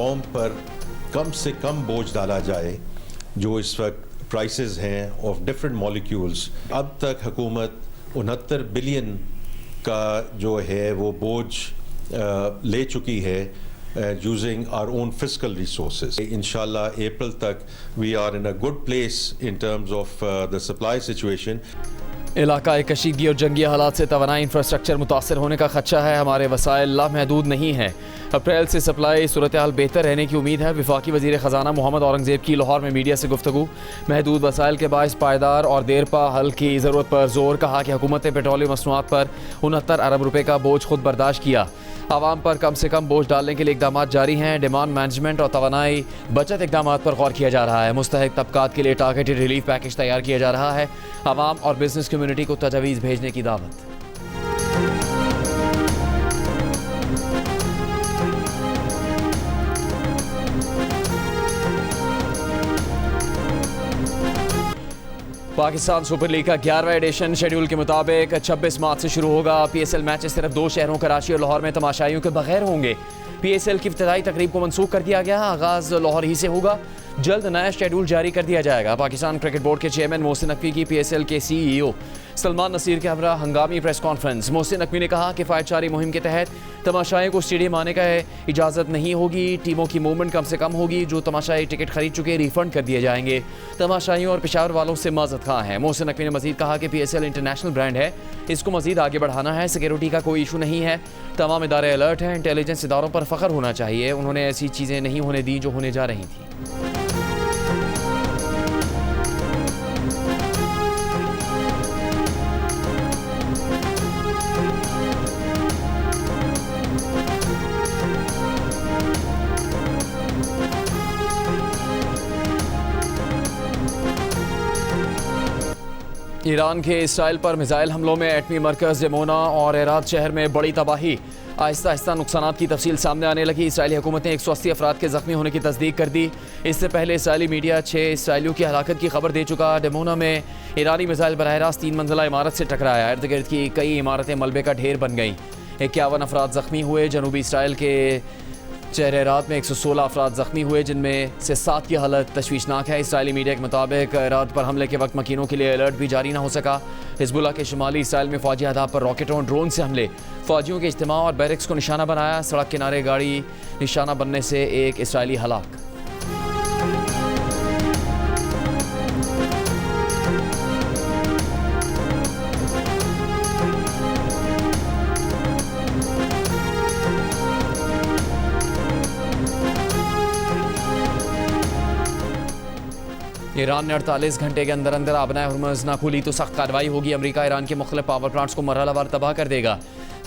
कौम पर कम से कम बोझ डाला जाए। जो इस वक्त प्राइसेस हैं ऑफ डिफरेंट मॉलिक्यूल्स, अब तक हुकूमत 69 बिलियन का जो है वो बोझ ले चुकी है using our own fiscal resources. Inshallah, April tak we are in a good place in terms of the supply situation. इलाका कशीदगी और जंगी हालात से तवानाई इंफ्रास्ट्रक्चर मुतासर होने का खदशा है। हमारे वसाइल लामहदूद नहीं हैं। अप्रैल से सप्लाई सूरत हाल बेहतर रहने की उम्मीद है। वफाकी वज़ीर ख़जाना मोहम्मद औरंगज़ेब की लाहौर में मीडिया से गुफ्तगू। महदूद वसाइल के बायस पायदार और देरपा हल की ज़रूरत पर जोर। कहा कि हुकूमत ने पेट्रोलियम मसनूआत पर 69 अरब रुपये का बोझ खुद बर्दाश्त किया। आवाम पर कम से कम बोझ डालने के लिए इकदाम जारी हैं। डिमांड मैनेजमेंट और तवानाई बचत इकदाम पर गौर किया जा रहा है। मुस्तहिक तबकात के लिए टारगेटेड रिलीफ पैकेज तैयार किया जा रहा है। आवाम और बिजनेस कम्युनिटी को तजवीज़ भेजने की दावत। पाकिस्तान सुपर लीग का 11वां एडिशन शेड्यूल के मुताबिक 26 मार्च से शुरू होगा। PSL मैचेस सिर्फ 2 शहरों कराची और लाहौर में तमाशाइयों के बगैर होंगे। PSL की इब्तिदाई तकरीब को मनसूख कर दिया गया। आगाज़ लाहौर ही से होगा। जल्द नया शेड्यूल जारी कर दिया जाएगा। पाकिस्तान क्रिकेट बोर्ड के चेयरमैन मोहसिन नकवी की PSL के CEO सलमान नसीर के हमरा हंगामी प्रेस कॉन्फ्रेंस। मोहसिन नकवी ने कहा कि फायरचारी मुहिम के तहत तमाशाई को स्टेडियम आने का इजाज़त नहीं होगी। टीमों की मूवमेंट कम से कम होगी। जो तमाशाई टिकट खरीद चुके रिफंड कर दिए जाएंगे। तमाशाइयों और पेशावर वालों से माजरत खां है। मोहसिन नकवी ने मजीद कहा कि PSL इंटरनेशनल ब्रांड है, इसको मजीद आगे बढ़ाना है। सिक्योरिटी का कोई इशू नहीं है। तमाम इदारे अलर्ट हैं। इंटेलिजेंस इदारों पर फ़ख्र होना चाहिए। उन्होंने ऐसी चीज़ें नहीं होने दी जो होने जा रही थी। ईरान के इसराइल पर मिसाइल हमलों में एटमी मरकज़ डेमोना और हेरात शहर में बड़ी तबाही। आहिस्ता आहिस्ता नुकसानात की तफसील सामने आने लगी। इसराइली हुकूमत ने 180 अफराद के ज़ख्मी होने की तस्दीक कर दी। इससे पहले इसराइली मीडिया 6 इसराइलियों की हलाकत की खबर दे चुका। डेमोना में ईरानी मिसाइल बराह रास्त 3 मंजिला इमारत से टकराया। इर्द गिर्द की कई इमारतें मलबे का ढेर बन गईं। 51 अफराद ज़ख्मी हुए। जनूबी इसराइल के शहर में 116 अफराद ज़ख्मी हुए, जिनमें से 7 की हालत तशवीशनाक है। इसराइली मीडिया के मुताबिक रात पर हमले के वक्त मकीनों के लिए अलर्ट भी जारी ना हो सका। हिजबुल्लाह के शुमाली इसराइल में फ़ौजी अहदाफ पर रॉकेटों और ड्रोन से हमले फ़ौजियों के इज्तिमा और बैरक्स को निशाना बनाया। सड़क किनारे गाड़ी निशाना बनने से एक इसराइली हलाक। ईरान ने 48 घंटे के अंदर अंदर आबनाए हुर्मुज़ ना खुली तो सख्त कार्रवाई होगी। अमेरिका ईरान के मुख्तलिफ पावर प्लांट्स को मरहलावार तबाह कर देगा।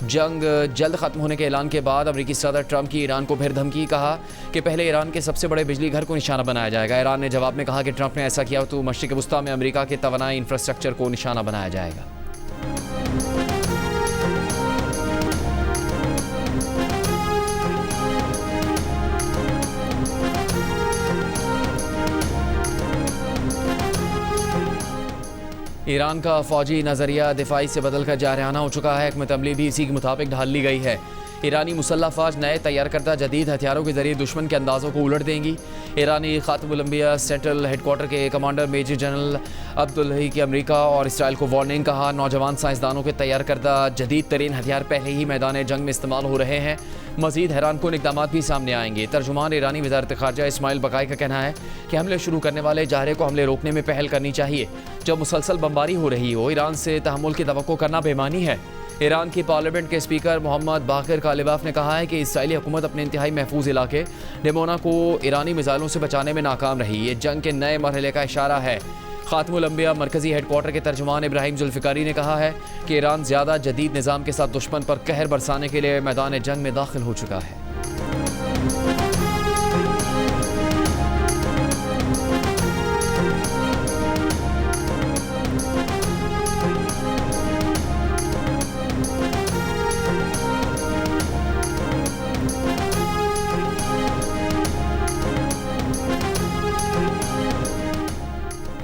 जंग जल्द ख़त्म होने के ऐलान के बाद अमेरिकी सदर ट्रंप की ईरान को फिर धमकी। कहा कि पहले ईरान के सबसे बड़े बिजली घर को निशाना बनाया जाएगा। ईरान ने जवाब में कहा कि ट्रंप ने ऐसा किया तो मशरिक़ वुस्ता में अमेरिका के तवानाई इंफ्रास्ट्रक्चर को निशाना बनाया जाएगा। ईरान का फौजी नज़रिया दिफाई से बदल कर जारहाना हो चुका है। हिकमत अमली भी इसी के मुताबिक ढाल ली गई है। ईरानी मुसल्लह फ़ौज नए तैयार करदा जदीद हथियारों के जरिए दुश्मन के अंदाज़ों को उलट देंगी। ईरानी खातमुल अंबिया सेंट्रल हेडक्वार्टर के कमांडर मेजर जनरल अब्दुल्लाही की अमेरिका और इसराइल को वार्निंग। कहा नौजवान साइंसदानों के तैयार करदा जदीद तरीन हथियार पहले ही मैदान जंग में इस्तेमाल हो रहे हैं। मज़ीद हैरान कुन इक़दाम भी सामने आएंगे। तर्जुमान ईरानी वज़ारत ख़ारजा इस्माइल बकाई का कहना है कि हमले शुरू करने वाले जारे को हमले रोकने में पहल करनी चाहिए। जब मुसलसल बमबारी हो रही हो, ईरान से तहम्मुल की तवक्को करना बेईमानी है। ईरान की पार्लियामेंट के स्पीकर मोहम्मद बाकिर कालिबाफ ने कहा है कि इसराइली हुकूमत अपने इंतहाई महफूज इलाके डेमोना को ईरानी मिसाइलों से बचाने में नाकाम रही। ये जंग के नए मरहले का इशारा है। खातमुल अंबिया मरकजी हेडक्वार्टर के तर्जुमान इब्राहिम जुल्फ़िकारी ने कहा है कि ईरान ज़्यादा जदीद निज़ाम के साथ दुश्मन पर कहर बरसाने के लिए मैदान जंग में दाखिल हो चुका है।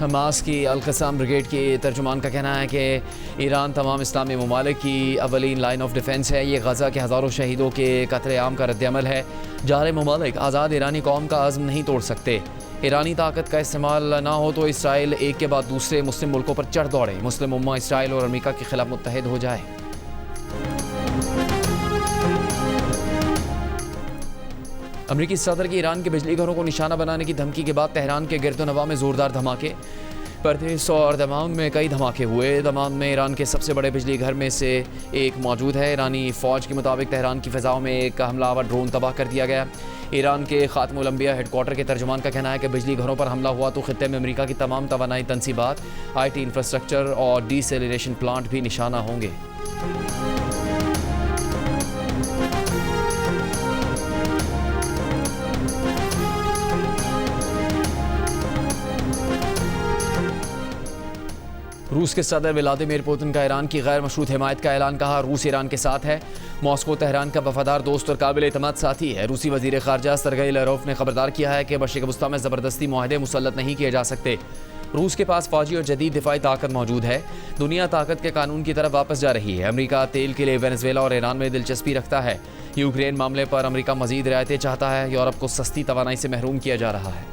हमास की अल-क़स्साम ब्रिगेड के तर्जुमान का कहना है कि ईरान तमाम इस्लामी ममालिक की अवलीन लाइन ऑफ डिफेंस है। ये गज़ा के हज़ारों शहीदों के कत्लेआम का रद्दअमल है। जारे ममालिक आज़ाद ईरानी कौम का अज़्म नहीं तोड़ सकते। ईरानी ताकत का इस्तेमाल ना हो तो इसराइल एक के बाद दूसरे मुस्लिम मुल्कों पर चढ़ दौड़े। मुस्लिम उम्मा इसराइल और अमेरिका के खिलाफ मुत्तहिद हो जाए। अमरीकी सदर की ईरान के बिजली घरों को निशाना बनाने की धमकी के बाद तेहरान के गिरदोनवा में ज़ोरदार धमाके। परदेस और दमाम में कई धमाके हुए। दमाम में ईरान के सबसे बड़े बिजली घर में से एक मौजूद है। ईरानी फ़ौज के मुताबिक तेहरान की फ़िज़ाओं में एक हमलावर ड्रोन तबाह कर दिया गया। ईरान के ख़ातमुल अंबिया हेडक्वार्टर के तर्जुमान का कहना है कि बिजली घरों पर हमला हुआ तो ख़ित्ते में अमेरिका की तमाम तवानाई तनसीबात, IT इंफ्रास्ट्रक्चर और डीसेलिनेशन प्लांट भी निशाना होंगे। रूस के सदर व्लादिमीर पुतिन का ईरान की गैर मशरूत हिमायत का ऐलान। कहा, रूस ईरान के साथ है। मॉस्को तेहरान का वफादार दोस्त और काबिल एतमाद साथी है। रूसी वज़ीर ख़ारजा सरगई लारोफ ने खबरदार किया है कि मशरिक़ वस्ता में ज़बरदस्ती मुआहदे मुसल्लत नहीं किए जा सकते। रूस के पास फ़ौजी और जदीद दिफाई ताकत मौजूद है। दुनिया ताकत के कानून की तरफ वापस जा रही है। अमेरिका तेल के लिए वेनेजुएला और ईरान में दिलचस्पी रखता है। यूक्रेन मामले पर अमेरिका मज़ीद रियायतें चाहता है। यूरोप को सस्ती तवानाई से महरूम किया जा रहा है।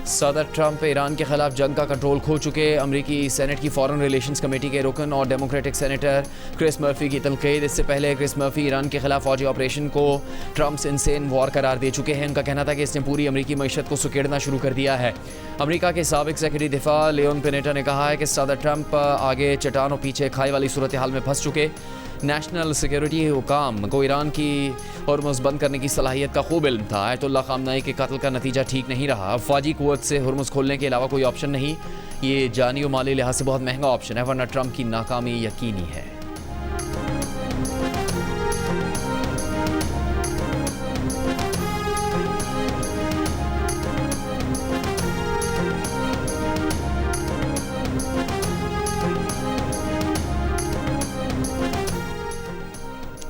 सदर ट्रंप ईरान के खिलाफ जंग का कंट्रोल खो चुके। अमरीकी सेनेट की फॉरेन रिलेशंस कमेटी के रुकन और डेमोक्रेटिक सेनेटर क्रिस मर्फी की तनकीद। इससे पहले क्रिस मर्फी ईरान के खिलाफ फौजी ऑपरेशन को ट्रंप्स इनसेन वॉर करार दे चुके हैं। उनका कहना था कि इसने पूरी अमरीकी मईशत को सुकेड़ना शुरू कर दिया है। अमरीका के साबिक सेक्रेटरी दिफा लियोन पेनेटा ने कहा है कि सदर ट्रंप आगे चट्टान और पीछे खाई वाली सूरत हाल में फंस चुके। नेशनल सिक्योरिटी हुकाम को ईरान की हुर्मुज़ बंद करने की सलाहियत का खूब इल्म था। आयतुल्लाह ख़ामनेई के कत्ल का नतीजा ठीक नहीं रहा। फ़ौजी क़ुव्वत से हुर्मुज़ खोलने के अलावा कोई ऑप्शन नहीं। ये जानी और माली लिहाज से बहुत महंगा ऑप्शन है, वरना ट्रंप की नाकामी यकीनी है।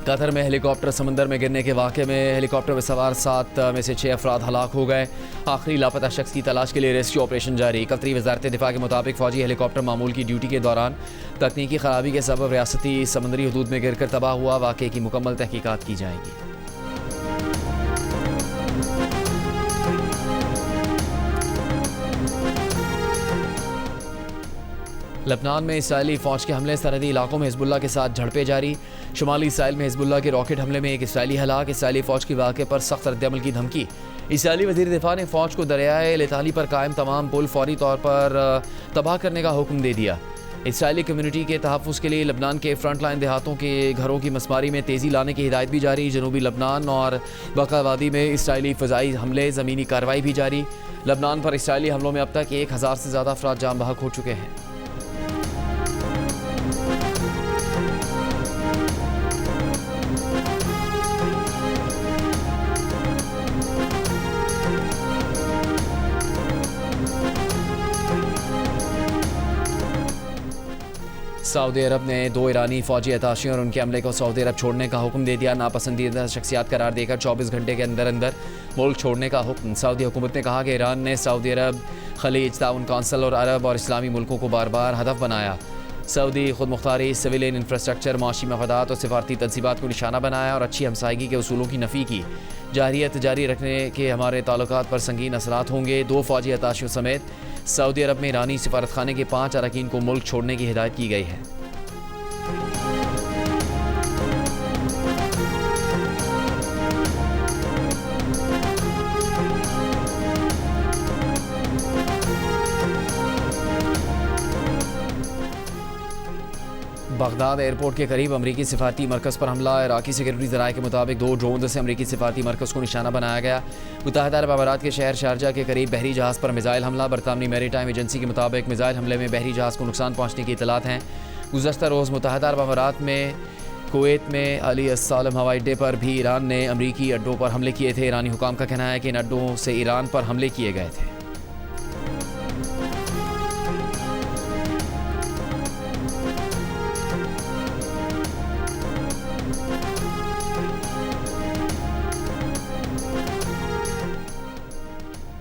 कतर में हेलीकॉप्टर समंदर में गिरने के वाक़े में हेलीकॉप्टर में सवार 7 में से 6 अफराद हलाक हो गए। आखिरी लापता शख्स की तलाश के लिए रेस्क्यू ऑपरेशन जारी। कतरी वज़ारत दिफा के मुताबिक फ़ौजी हेलीकॉप्टर मामूल की ड्यूटी के दौरान तकनीकी ख़राबी के सबब रियासती समंदरी हदूद में गिरकर तबाह हुआ। वाक़े की मुकम्मल तहकीकात की जाएंगी। लबनान में इसराइली फ़ौज के हमले, सरहदी इलाकों में हिज़्बुल्लाह के साथ झड़पें जारी। शुमाली इसराइल में हिज़्बुल्लाह के रॉकेट हमले में एक इसराइली हलाक। इसराइली फ़ौज के वाक़े पर सख्त रद्दअमल की धमकी। इसराइली वज़ीर दिफा ने फ़ौज को दरियाए लिताली पर कायम तमाम पुल फौरी तौर पर तबाह करने का हुक्म दे दिया। इसराइली कम्यूनिटी के तहफ़्फ़ुज़ के लिए लबनान के फ्रंट लाइन देहातों के घरों की मसमारी में तेज़ी लाने की हिदायत भी जारी। जनूबी लबनान और बका वादी में इसराइली फ़ज़ाई हमले, ज़मीनी कार्रवाई भी जारी। लबनान पर इसराइली हमलों में अब तक 1000 से ज़्यादा अफराद जान बहक हो चुके हैं। सऊदी अरब ने 2 ईरानी फ़ौजी अताशियों और उनके अमले को सऊदी अरब छोड़ने का हुक्म दे दिया। नापसंदीदा शख्सियात करार देकर 24 घंटे के अंदर अंदर मुल्क छोड़ने का हुक्म। सऊदी हुकूमत ने कहा कि ईरान ने सऊदी अरब, खलीज ताउन कौंसिल और अरब और इस्लामी मुल्कों को बार बार हदफ बनाया। सऊदी खुद मुख्तारी, सिविलियन इंफ्रास्ट्रक्चर, माशी मफादात और सिफारती तनसीबात को निशाना बनाया और अच्छी हमसायगी के उसूलों की नफ़ी की। जारियत जारी रखने के हमारे ताल्लुकात पर संगीन असरात होंगे। 2 फ़ौजी अताशियों समेत सऊदी अरब में ईरानी सिफारत खाने के 5 अरकान को मुल्क छोड़ने की हिदायत की गई है। बगदाद एयरपोर्ट के करीब अमरीकी सिफारती मरकज़ पर हमला। इराकी सिक्योरिटी ज़राए के मुताबिक 2 ड्रोन से अमरीकी सिफारती मरकज़ को निशाना बनाया गया। मुत्तहिदा अरब अमारात के शहर शारजा के करीब बहरी जहाज़ पर मिज़ाइल हमला। बरतानवी मैरीटाइम एजेंसी के मुताबिक मिज़ाइल हमले में बहरी जहाज़ को नुकसान पहुँचने की इतलात हैं। गुज़श्ता रोज़ मुत्तहिदा अरब अमारात में कुवैत में अली अस्सालम हवाई अड्डे पर भी ईरान ने अमरीकी अड्डों पर हमले किए थे। ईरानी हुकाम का कहना है कि इन अड्डों से ईरान पर हमले किए गए थे।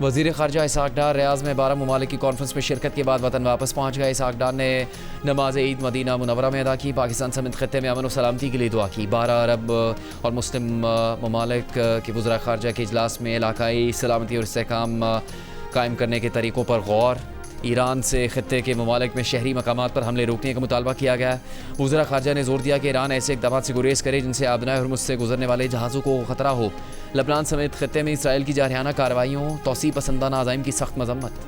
वज़ीर ख़ारजा इसहाक़ डार रियाज़ में 12 ममालिक की कॉन्फ्रेंस में शिरकत के बाद वतन वापस पहुँच गए। इसहाक़ डार ने नमाज ईद मदीना मुनव्वरा में अदा की। पाकिस्तान समेत खत्ते में अमन और सलामती के लिए दुआ की। 12 अरब और मुस्लिम ममालिक के वज़ीर ख़ारजा के इजलास में इलाकाई सलामती और इस्तेहकाम कायम करने के तरीक़ों पर गौर। ईरान से खत्ते के ममालिक में शहरी मकामात पर हमले रोकने का मुतालबा किया गया। वज़ीर ख़ारजा ने जोर दिया कि ईरान ऐसे इक़दामात से गुरेज करे जिनसे आबनाए हुर्मुज़ से गुजरने वाले जहाज़ों को ख़तरा हो। लबनान समेत खत्ते में इसराइल की जारहाना कार्रवाइयों, तौसी पसंदाना अज़ाइम की सख्त मज़म्मत।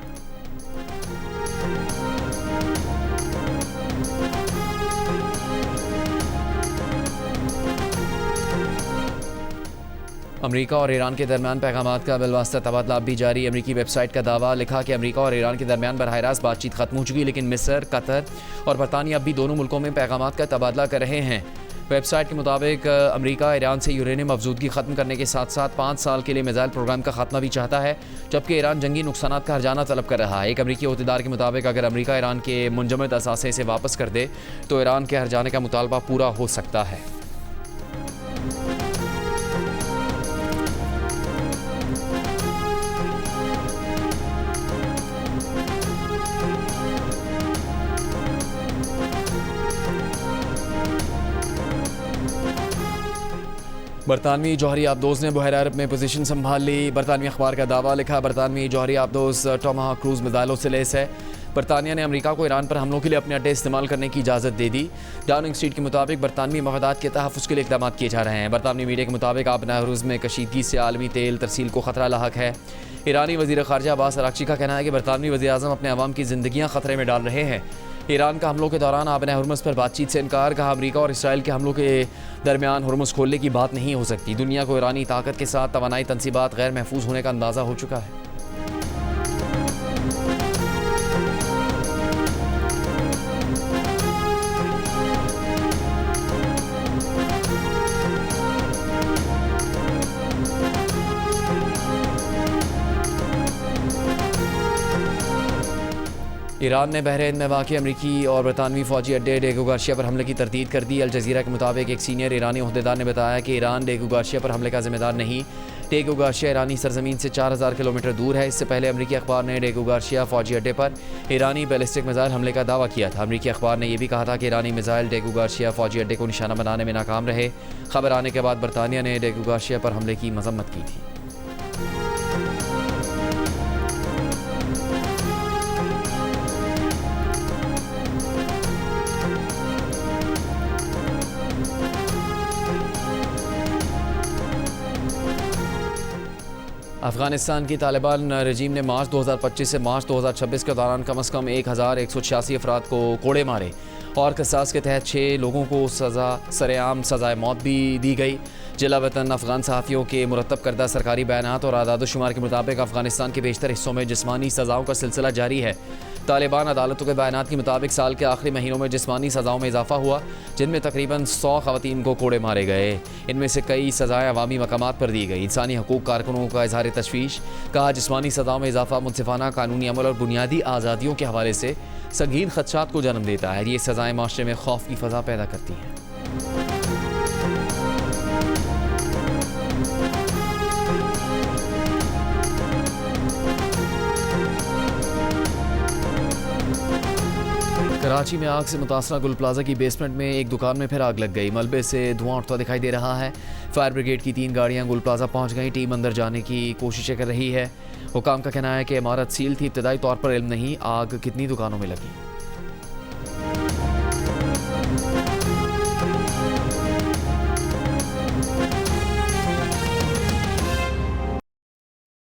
अमरीका और ईरान के दरमियान पैगामात का बिलवास्ता तबादला अब भी जारी। अमरीकी वेबसाइट का दावा लिखा कि अमरीका और ईरान के दरमियान बराह रास्त बातचीत खत्म हो चुकी, लेकिन मिस्र, कतर और बरतानिया अब भी दोनों मुल्कों में पैगामात का तबादला कर रहे हैं। वेबसाइट के मुताबिक अमरीका ईरान से यूरेनियम अफजूदगी ख़त्म करने के साथ साथ 5 साल के लिए मिसाइल प्रोग्राम का खात्मा भी चाहता है, जबकि ईरान जंगी नुकसानात का हर्जाना तलब कर रहा है। एक अमरीकी अहदेदार के मुताबिक अगर अमरीका ईरान के मुंजमद असासे से वापस कर दे तो ईरान के हर्जाने का मुतालबा पूरा हो सकता है। बरतानवी जौहरी आबदोज़ ने बहर अरब में पोजीशन संभाल ली। बरतानवी अखबार का दावा लिखा, बरतानवी जौहरी आबदोज़ टोमाहाक क्रूज़ मिसाइलों से लैस है। बरतानिया ने अमरीका को ईरान पर हमलों के लिए अपने अड्डे इस्तेमाल करने की इजाज़त दे दी। डाउनिंग स्ट्रीट के मुताबिक बरतानवी मफादात के तहफ़्फ़ुज़ के लिए इक़दाम किए जा रहे हैं। बरतानवी मीडिया के मुताबिक आबनाए हुर्मुज़ में कशीदगी से आलमी तेल तरसील को ख़तरा लाहक है। ईरानी वज़ीर ख़ारजा अब्बास अराग़ची का कहना है कि बरतानवी वज़ीर आज़म अपने अवाम की ज़िंदगियाँ ख़तरे में डाल रहे हैं। ईरान का हमलों के दौरान आबनाए हुर्मुज़ पर बातचीत से इनकार। कहा, अमरीका और इसराइल के हमलों के दरमियान हुर्मुज़ खोलने की बात नहीं हो सकती। दुनिया को ईरानी ताकत के साथ तवानाई तनसीबात गैर महफूज होने का अंदाज़ा हो चुका है। ईरान ने बहरीन में वाक़ अमरीकी और बरतानवी फ़ौजी अड्डे डेगो गार्शिया पर हमले की तरदीद कर दी। अल जज़ीरा के मुताबिक एक सीनियर ईरानी अहदेदार ने बताया कि ईरान डेगो गार्शिया पर हमले का ज़िम्मेदार नहीं। डेगो गार्शिया ईरानी सरजमीन से 4000 किलोमीटर दूर है। इससे पहले अमरीकी अखबार ने डेगो गार्शिया फ़ौजी अड्डे पर ईरानी बैलिस्टिक मिसाइल हमले का दावा किया था। अमरीकी अखबार ने यह भी कहा था कि ईरानी मिसाइल डेगो गार्शिया फ़ौजी अड्डे को निशाना बनाने में नाकाम रहे। खबर आने के बाद बरतानिया ने डेगो गार्शिया पर हमले की मजम्मत की थी। अफ़गानिस्तान की तालिबान रजीम ने मार्च 2025 से मार्च 2026 के दौरान कम अज़ कम 1186 अफराद को कोड़े मारे और क़सास के तहत 6 लोगों को सरेआम सज़ाए मौत भी दी गई। जिला वतन अफ़गान सहाफ़ियों के मुरतब करदा सरकारी बयानात और आदाद-ओ-शुमार के मुताबिक अफ़गानिस्तान के बेशतर हिस्सों में जिस्मानी सज़ाओं का सिलसिला जारी है। तालिबान अदालतों के बयानात के मुताबिक साल के आखिरी महीनों में जिस्मानी सज़ाओं में इजाफा हुआ, जिनमें तकरीबन 100 ख़वातीन को कोड़े मारे गए। इनमें से कई सज़ाएँ अवामी मकामात पर दी गई। इंसानी हकूक़ कारकुनों का इज़हार तशवीश। कहा, जिस्मानी सज़ाओं में इजाफा मुनसिफ़ाना कानूनी अमल और बुनियादी आज़ादियों के हवाले से संगीन खदशात को जन्म देता है। ये सज़ाएँ माशरे में खौफ की फ़ज़ा पैदा करती हैं। कराची में आग से मुतासरा गुल प्लाजा की बेसमेंट में एक दुकान में फिर आग लग गई। मलबे से धुआं उठता दिखाई दे रहा है। फायर ब्रिगेड की 3 गाड़ियां गुल प्लाजा पहुंच गई। टीम अंदर जाने की कोशिशें कर रही है। हुकाम का कहना है कि इमारत सील थी। इब्तदाई तौर पर इल्म नहीं आग कितनी दुकानों में लगी।